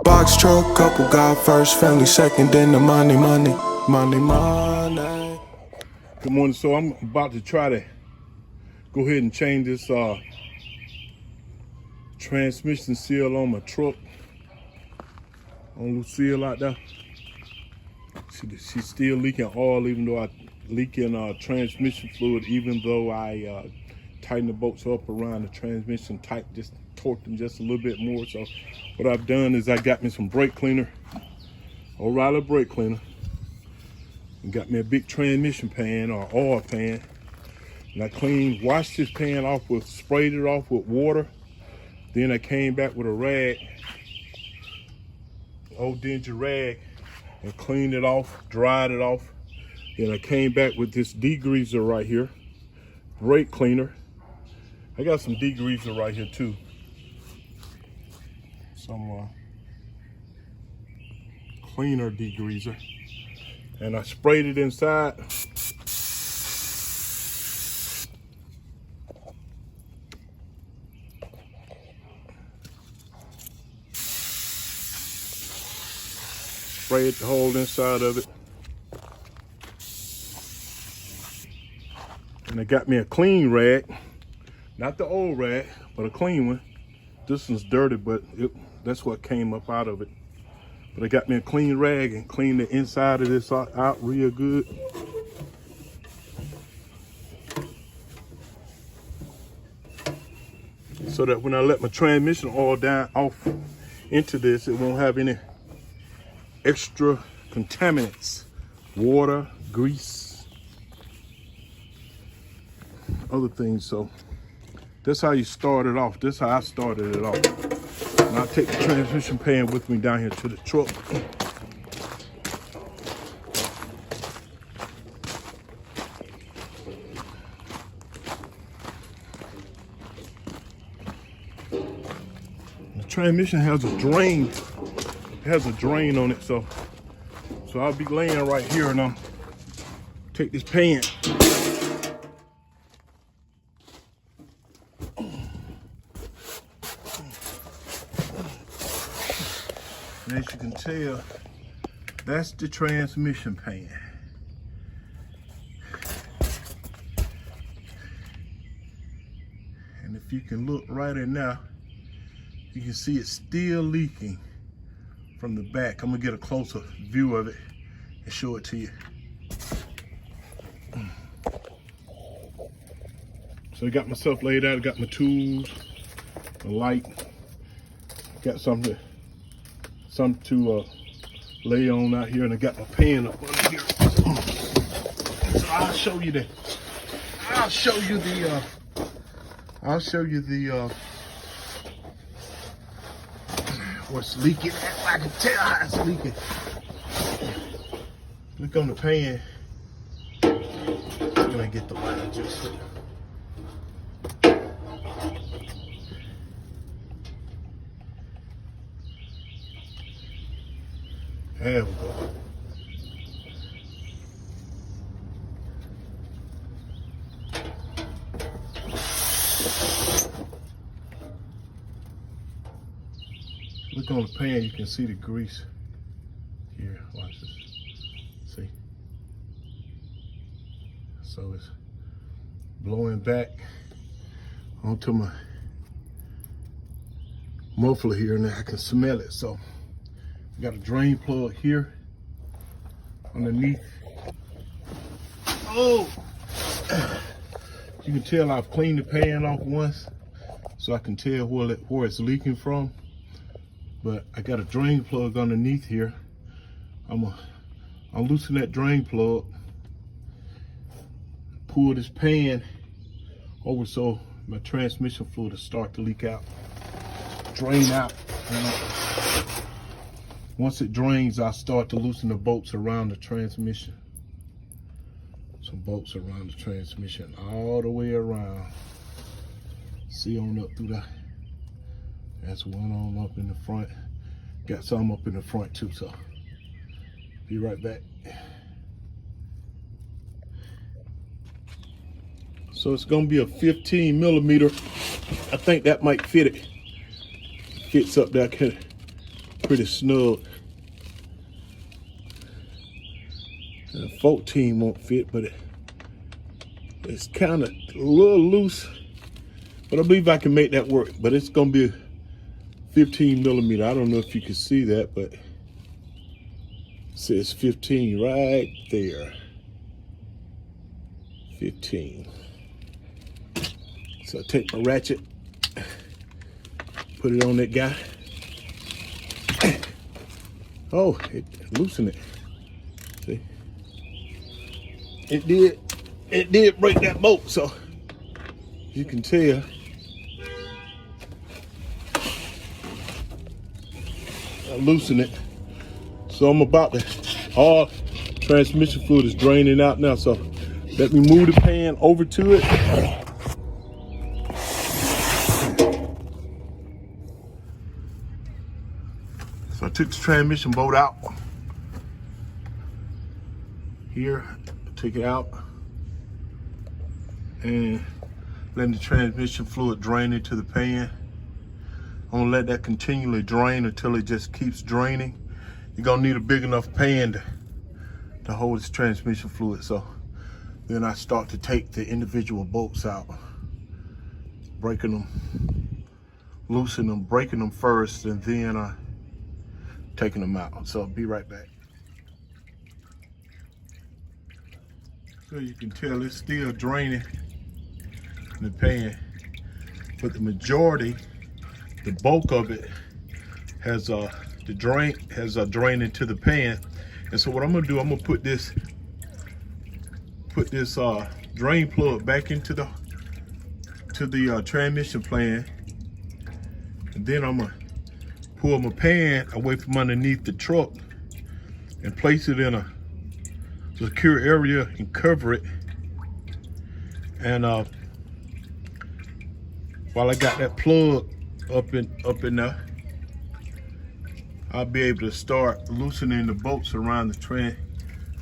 box truck, couple God first, family second, then the money, money, money, money. Good morning. So I'm about to try to go ahead and change this transmission seal on my truck. On Lucille out there. She's still leaking oil, even though I leaking transmission fluid, even though I tighten the bolts up around the transmission, just torque them just a little bit more. So what I've done is I got me some brake cleaner, O'Reilly brake cleaner, and got me a big transmission pan or oil pan, and I washed this pan off sprayed it off with water. Then I came back with a rag, old dingy rag, and cleaned it off, dried it off. Then I came back with this degreaser right here, brake cleaner. I got some degreaser right here too. Some cleaner degreaser. And I sprayed it inside. Sprayed the whole inside of it. And I got me a clean rag, not the old rag, but a clean one. This one's dirty, but that's what came up out of it. But I got me a clean rag and cleaned the inside of this out real good. So that when I let my transmission oil down off into this, it won't have any extra contaminants, water, grease, other things. So that's how you start it off. That's how I started it off. And I'll take the transmission pan with me down here to the truck. The transmission has a drain. It has a drain on it, so I'll be laying right here and I'll take this pan. And as you can tell, that's the transmission pan. And if you can look right in now, you can see it's still leaking from the back. I'm gonna get a closer view of it and show it to you. So I got myself laid out, I got my tools, a light, got something to lay on out here, and I got my pan up under here. So I'll show you the what's leaking. I can tell how it's leaking. Look on the pan. I'm gonna get the light adjusted. There we go. Look on the pan, you can see the grease here. Watch this. See? So it's blowing back onto my muffler here, and I can smell it. So I got a drain plug here underneath. Oh! You can tell I've cleaned the pan off once, so I can tell where it's leaking from. But I got a drain plug underneath here. I'll loosen that drain plug, pull this pan over so my transmission fluid will start to leak out, drain out. Once it drains, I'll start to loosen the bolts around the transmission. Some bolts around the transmission all the way around. See on up through that. That's one on up in the front. Got some up in the front too, so be right back. So it's gonna be a 15 millimeter. I think that might fit it. Fits up there. pretty snug. The 14 won't fit, but it's kind of a little loose. But I believe I can make that work. But it's gonna be a 15 millimeter. I don't know if you can see that, but it says 15 right there. 15. So I take my ratchet, put it on that guy. Oh, it loosened it. See? It did break that bolt, so you can tell. I loosened it. So I'm about to, all transmission fluid is draining out now, so let me move the pan over to it. So I took the transmission bolt out. Here, take it out. And letting the transmission fluid drain into the pan. I'm gonna let that continually drain until it just keeps draining. You're gonna need a big enough pan to hold this transmission fluid. So then I start to take the individual bolts out, breaking them, loosening them, breaking them first, and then taking them out. So I'll be right back. So you can tell it's still draining in the pan, but the majority, the bulk of it has drained into the pan. And so what I'm gonna do, I'm gonna put this drain plug back into the transmission plan, and then I'm gonna pull my pan away from underneath the truck and place it in a secure area and cover it. And while I got that plug up in there, I'll be able to start loosening the bolts around the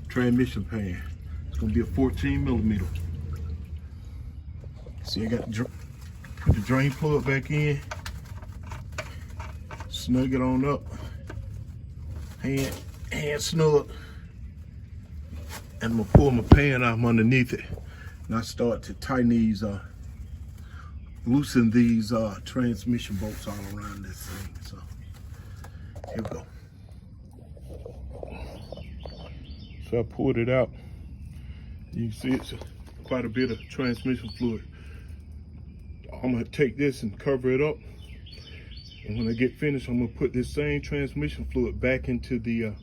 transmission pan. It's gonna be a 14 millimeter. See, I got put the drain plug back in, snug it on up, hand snug, and I'm gonna pull my pan out from underneath it, and I start to tighten these, loosen these transmission bolts all around this thing. So here we go. So I pulled it out. You can see it's quite a bit of transmission fluid. I'm gonna take this and cover it up. And when I get finished, I'm gonna put this same transmission fluid back into the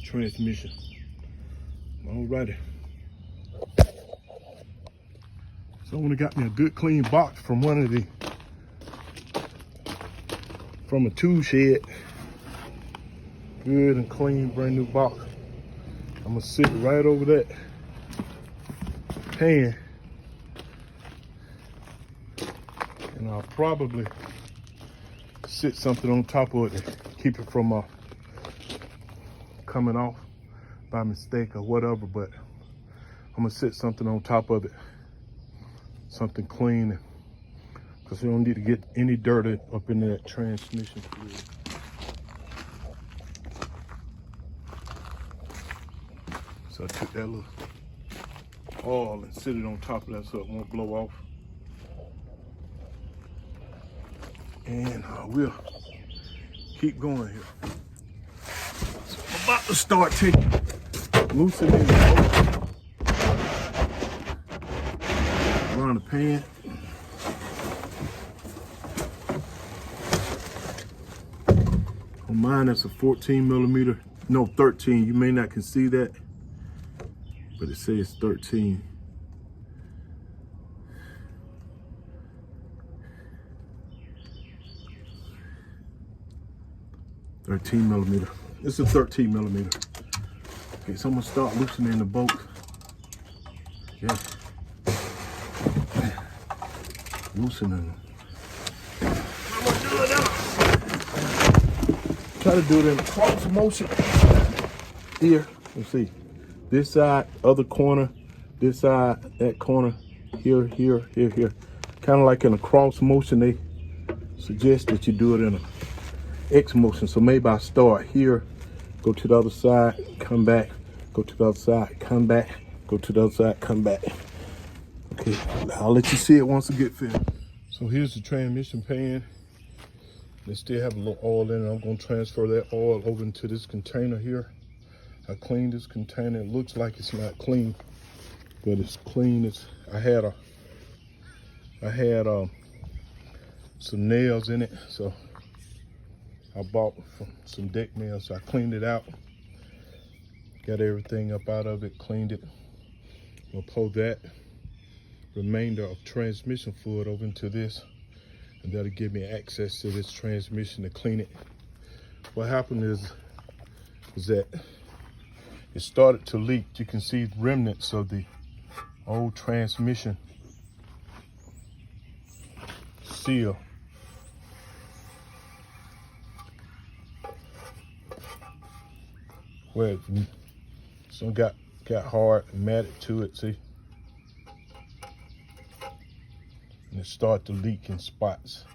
transmission. Alrighty. So I went and got me a good clean box from from a tool shed. Good and clean, brand new box. I'm gonna sit right over that pan. And I'll probably sit something on top of it to keep it from coming off by mistake or whatever, but I'm gonna sit something on top of it, something clean, because you don't need to get any dirt up in that transmission fluid. So I took that little oil and sit it on top of that so it won't blow off. And we'll keep going here. So I'm about to start loosening the bolt around the pan. On mine, that's a 14 millimeter, no 13. You may not can see that, but it says 13. $13 It's a 13 millimeter. Okay, so I'm gonna start loosening the bolt. Yeah. Loosening them. I'm gonna do it now. Try to do it in a cross motion. Here, let's see. This side, other corner, this side, that corner, here, here, here, here. Kind of like in a cross motion. They suggest that you do it in X motion. So maybe I start here, go to the other side, come back, go to the other side, come back, go to the other side, come back. Okay, I'll let you see it once I get finished. So here's the transmission pan. They still have a little oil in it. I'm gonna transfer that oil over into this container here. I cleaned this container. It looks like it's not clean, but it's clean. I had some nails in it, so I bought some deck nails. So I cleaned it out, got everything up out of it, cleaned it. I'll pour that remainder of transmission fluid over into this, and that'll give me access to this transmission to clean it. What happened is that it started to leak. You can see remnants of the old transmission seal. Where some got hard and matted to it, see? And it started to leak in spots.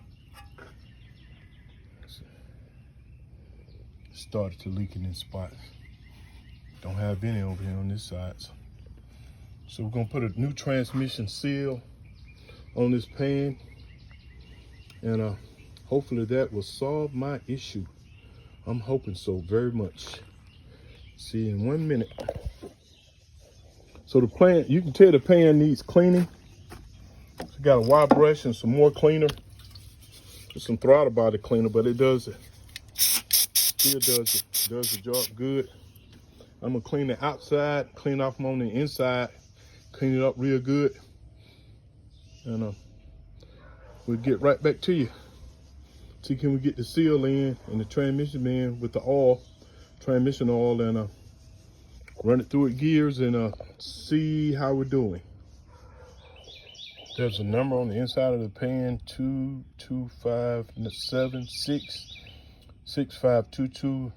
It started to leaking in spots. Don't have any over here on this side. So we're gonna put a new transmission seal on this pan, and hopefully that will solve my issue. I'm hoping so very much. See you in 1 minute. So the pan, you can tell the pan needs cleaning. So got a wire brush and some more cleaner, some throttle body cleaner, but it does it. Still does the job good. I'm gonna clean the outside, clean off them on the inside, clean it up real good, and we'll get right back to you. See, can we get the seal in and the transmission in with the oil, transmission oil, and run it through its gears and see how we're doing. There's a number on the inside of the pan, 225766522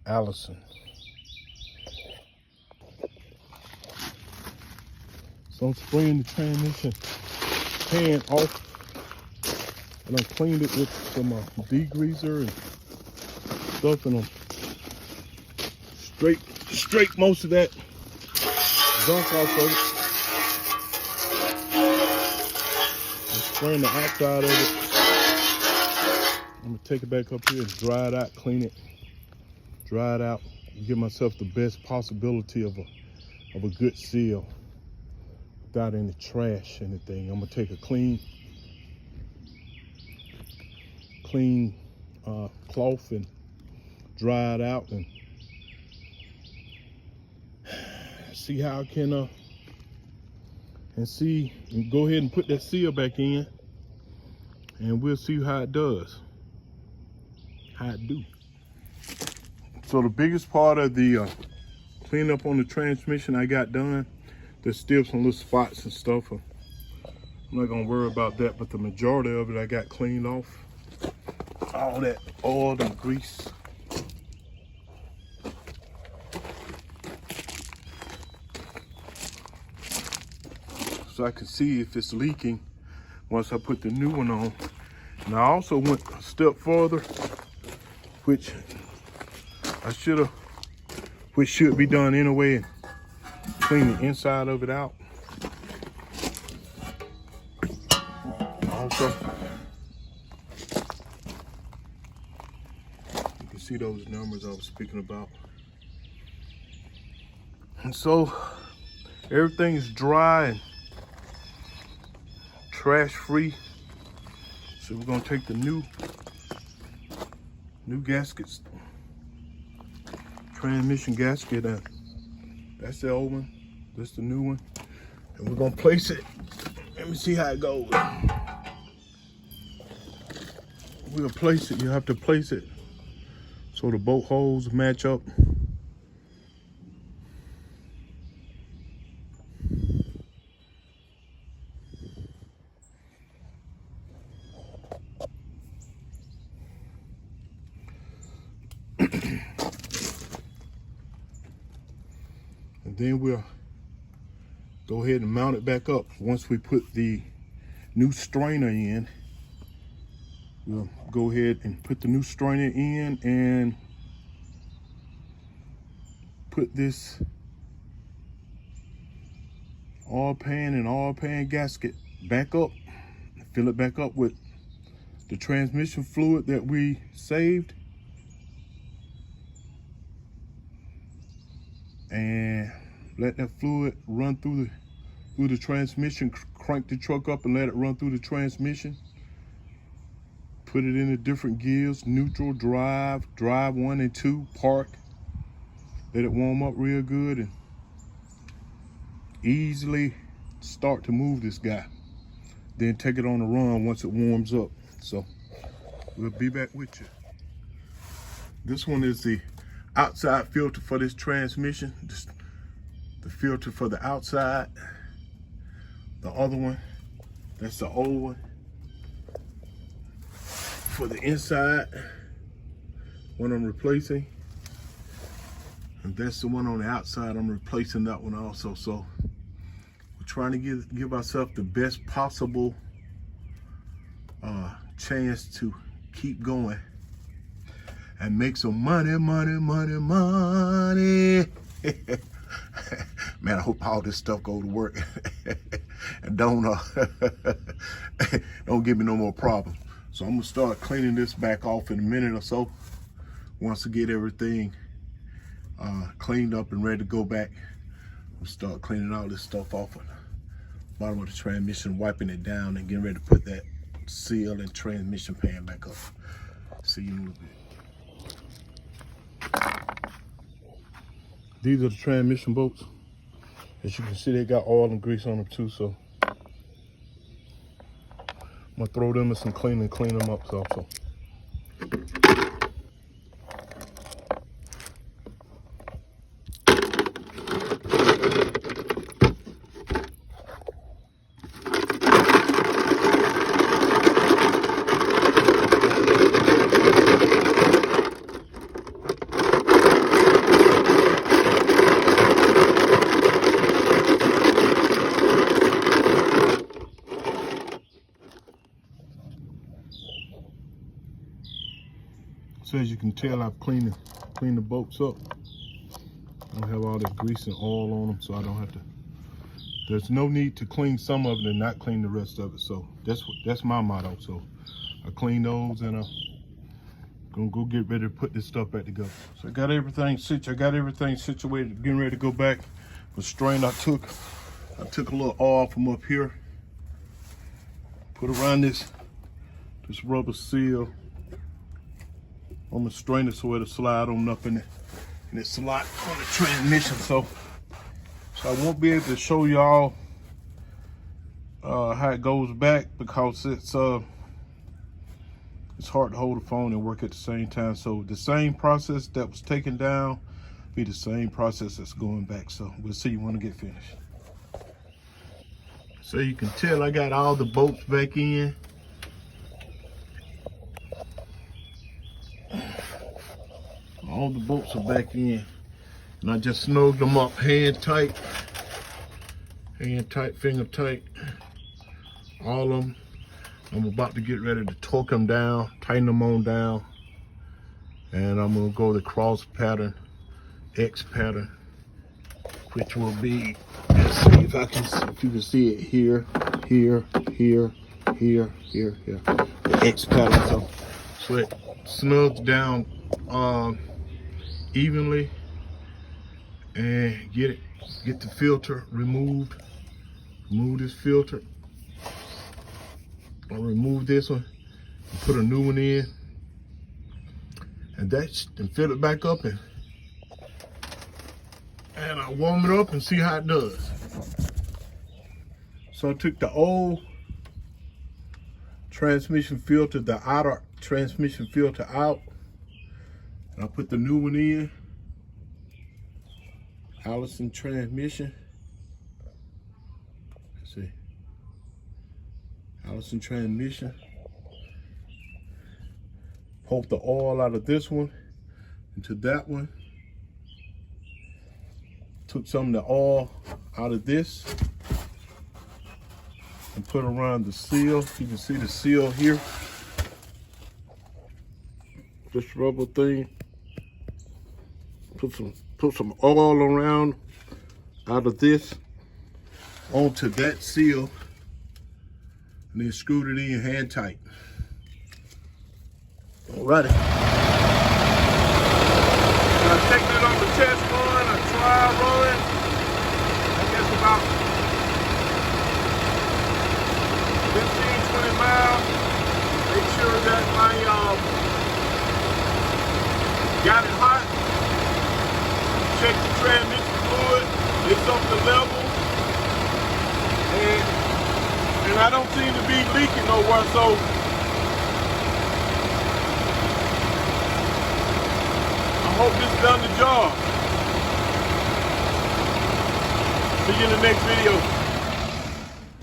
Allison. So I'm spraying the transmission pan off, and I cleaned it with some degreaser and stuff, and I'm straight most of that gunk off of it. I'm spraying the outside of it. I'm gonna take it back up here and dry it out, clean it, dry it out, give myself the best possibility of a good seal without any trash, anything. I'm gonna take a clean cloth and dry it out and see how I can and go ahead and put that seal back in, and we'll see how it does, how it do. So the biggest part of the cleanup on the transmission I got done. There's still some little spots and stuff. I'm not gonna worry about that, but the majority of it I got cleaned off. All that oil and grease. So I can see if it's leaking once I put the new one on. And I also went a step further, which should be done anyway, and clean the inside of it out. Also, you can see those numbers I was speaking about. And so everything is dry and trash free. So we're gonna take the new gaskets, transmission gasket, and that's the old one, that's the new one, and we're gonna place it. Let me see how it goes. We're gonna place it. You have to place it so the bolt holes match up. And then we'll go ahead and mount it back up. Once we put the new strainer in, we'll go ahead and put the new strainer in and put this oil pan and oil pan gasket back up, fill it back up with the transmission fluid that we saved, and let that fluid run through the transmission. Crank the truck up and let it run through the transmission. Put it into different gears: neutral, drive 1 and 2, park. Let it warm up real good and easily start to move this guy. Then take it on the run once it warms up. So we'll be back with you. This one is the outside filter for this transmission. The filter for the outside. The other one, that's the old one. For the inside, one I'm replacing. And that's the one on the outside. I'm replacing that one also. So we're trying to give ourselves the best possible chance to keep going and make some money. Man, I hope all this stuff go to work and don't give me no more problems. So I'm gonna start cleaning this back off in a minute or so. Once I get everything cleaned up and ready to go back, we'll start cleaning all this stuff off on the bottom of the transmission, wiping it down and getting ready to put that seal and transmission pan back up. See you in a little bit. These are the transmission bolts. As you can see, they got oil and grease on them too, so I'm gonna throw them in some clean them up also. So as you can tell, I've cleaned the bolts up. I don't have all that grease and oil on them, so I don't have to. There's no need to clean some of it and not clean the rest of it. So that's my motto. So I clean those and I'm gonna go get ready to put this stuff back together. So I got everything situated, getting ready to go back. The strain I took a little oil from up here, put around this rubber seal. I'm gonna strain it so it'll slide on up in its slot on the transmission. So I won't be able to show y'all how it goes back because it's hard to hold the phone and work at the same time. So the same process that was taken down be the same process that's going back. So we'll see you when I get finished. So you can tell I got all the bolts back in. All the bolts are back in, and I just snugged them up hand tight, finger tight, all of them. I'm about to get ready to torque them down, tighten them on down, and I'm gonna go the cross pattern, X pattern, which will be, let's see if you can see it here, the X pattern. So it snugs down evenly, and get the filter removed. Remove this filter. I'll remove this one and put a new one in, and fill it back up, and I'll warm it up and see how it does. So I took the old transmission filter, the outer transmission filter out. I put the new one in, Allison transmission. Let's see, Allison transmission. Pulled the oil out of this one into that one. Took some of the oil out of this and put around the seal. You can see the seal here. this rubber thing. Put some oil around out of this onto that seal, and then screwed it in hand tight. Alrighty. I checked it on the test run, a trial run. I guess about 15, 20 miles. Make sure that my got it hot. Check the transmission fluid. It's up to level. And I don't seem to be leaking nowhere, so I hope this done the job. See you in the next video.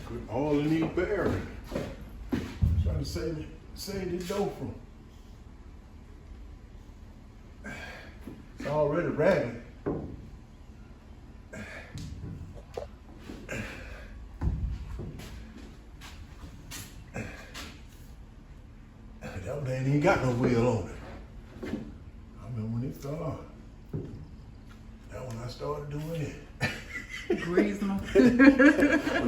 Put all in these bearings. Trying to save this dough from. It's already ragged. That one ain't even got no wheel on it. I remember when it fell off. That when I started doing it. Greasing when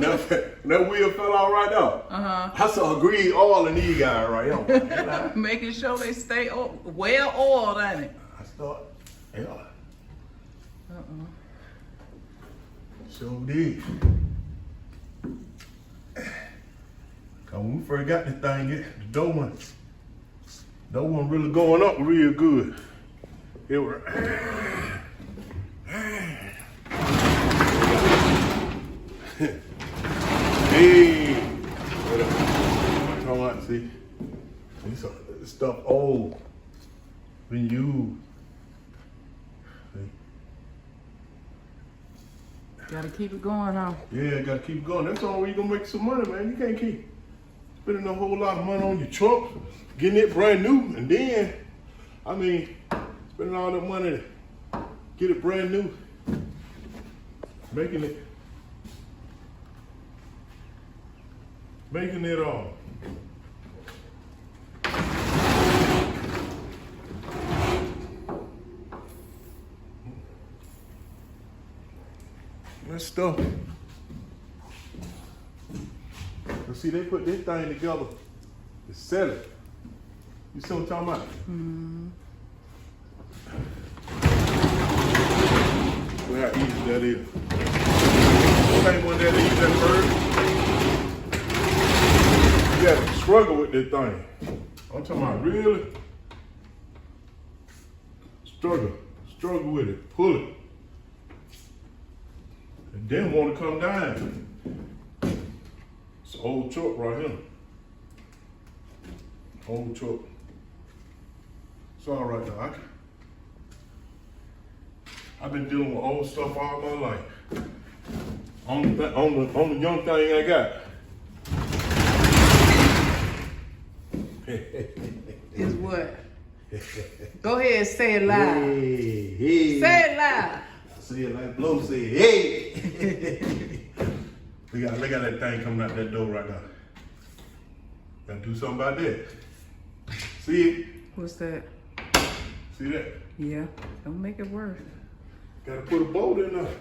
that wheel fell off right now. I saw grease all in these guys right here. Making sure they stay well oiled, ain't it? I start, yeah. So did. Cause when we first got this thing, the dough wasn't really going up real good. It was. Hey, come on, see, this stuff old, been used. See? Gotta keep it going, huh? Yeah, gotta keep going. That's the only way you gonna make some money, man. You can't keep spending a whole lot of money on your truck, getting it brand new, and then, I mean, spending all that money to get it brand new, making it all. That stuff. You see, they put this thing together to sell it. You see what I'm talking about? Look how easy that is. This ain't one that easy at first. You gotta struggle with this thing. I'm talking about really struggle with it, pull it. And then want to come down. It's an old truck right here. Old truck. It's all right now. I've been dealing with old stuff all my life. On the young thing I got. Is what? Go ahead, say it loud. Hey. Say it loud. I see it like Blow said, hey. Look at that thing coming out that door right now. Gotta do something about that. See it? What's that? See that? Yeah, don't make it worse. Gotta put a bolt in there.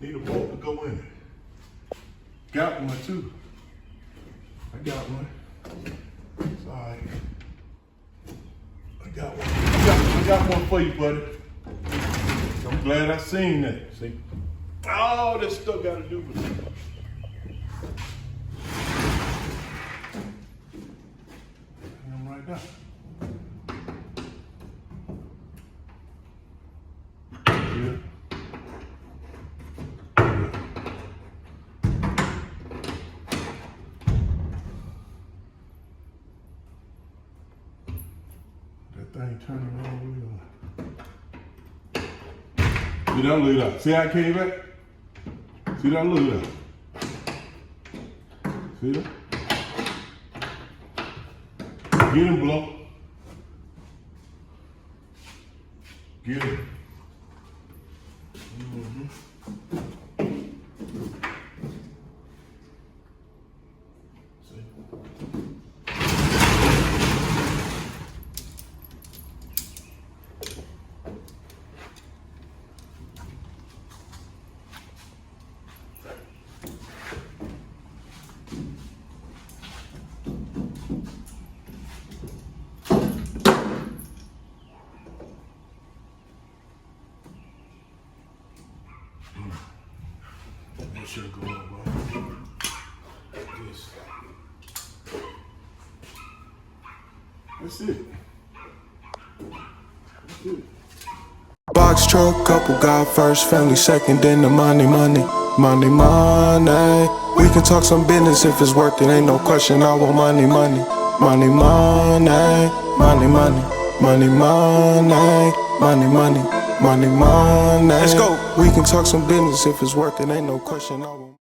Need a bolt to go in it. Got one too. I got one. It's all right. I got one. I got one for you, buddy. I'm glad I seen that. See? All this stuff got to do with it. I'm right now. Yeah. Thing turning all the way on. See that look up. See how I came back? See that look up. See that? Get him, Blow. Get him. See? That's it. Boxtruck, couple God first, family second, then the money, money, money, money. We can talk some business if it's worth it, ain't no question. I want money, money, money, money, money, money, money, money, money, money, money, money. Let's go. We can talk some business if it's worth it, ain't no question. I want